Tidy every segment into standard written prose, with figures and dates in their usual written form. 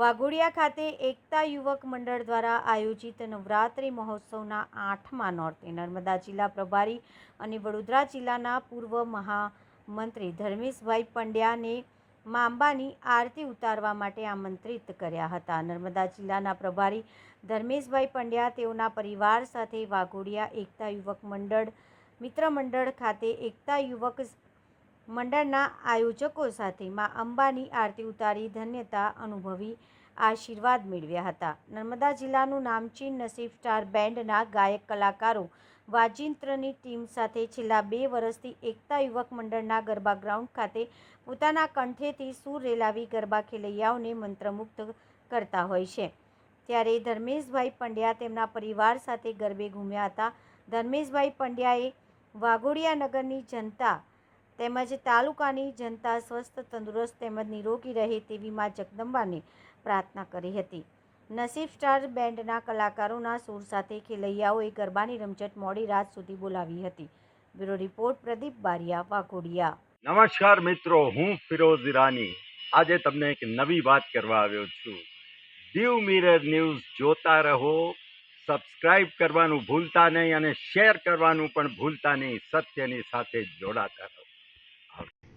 વાઘોડિયા ખાતે એકતા યુવક મંડળ દ્વારા આયોજિત નવરાત્રિ મહોત્સવના 8મા નોરતે નર્મદા જિલ્લા પ્રભારી અને વડોદરા જિલ્લાના પૂર્વ મહામંત્રી ધર્મેશભાઈ પંડ્યાને મા અંબાની આરતી ઉતારવા માટે આમંત્રિત કર્યા હતા। નર્મદા જિલ્લાના પ્રભારી ધર્મેશભાઈ પંડ્યા તેઓના પરિવાર સાથે વાઘોડિયા એકતા યુવક મંડળ મિત્ર મંડળ ખાતે એકતા યુવક મંડળના આયોજકો સાથે મા અંબાની આરતી ઉતારી ધન્યતા અનુભવી આશીર્વાદ મેળવ્યા હતા। નર્મદા જિલ્લાનું નામચીન નસીબ સ્ટાર બેન્ડના ગાયક કલાકારો વાજિંત્રની ટીમ સાથે છેલ્લા 2 વર્ષથી એકતા યુવક મંડળના ગરબા ગ્રાઉન્ડ ખાતે પોતાના કંઠેથી સૂર રેલાવી ગરબા ખેલૈયાઓને મંત્રમુગ્ધ કરતા હોય છે। ત્યારે ધર્મેશભાઈ પંડ્યા તેમના પરિવાર સાથે ગરબે ઘૂમ્યા હતા। ધર્મેશભાઈ પંડ્યાએ વાઘોડિયા નગરની જનતા તેમજ તાલુકાની જનતા સ્વસ્થ તંદુરસ્ત તેમજ નિરોગી રહે તેવી મા જગદંબાને પ્રાર્થના કરી હતી। નસીબ સ્ટાર બેન્ડના કલાકારોના સૂર સાથે ખેલૈયાઓએ ગરબાની રમઝટ મોડી રાત સુધી બોલાવી હતી। Bureau report Pradeep Bariya, Waghodia. નમસ્કાર મિત્રો, હું ફિરોઝ ઈરાની આજે તમને એક નવી વાત કરવા આવ્યો છું। દીવ મિરર ન્યૂઝ જોતા રહો, સબસ્ક્રાઇબ કરવાનું ભૂલતા નહીં અને શેર કરવાનું પણ ભૂલતા નહીં। સત્યની સાથે જોડાતા રહો।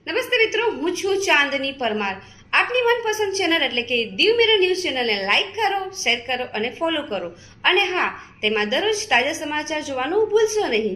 નમસ્તે મિત્રો, હું છું ચાંદની પરમાર। આપની મનપસંદ ચેનલ એટલે કે દીવ મિરર ન્યૂઝ ચેનલને લાઈક કરો, શેર કરો અને ફોલો કરો। અને હા, તેમાં દરરોજ તાજા સમાચાર જોવાનું ભૂલશો નહીં।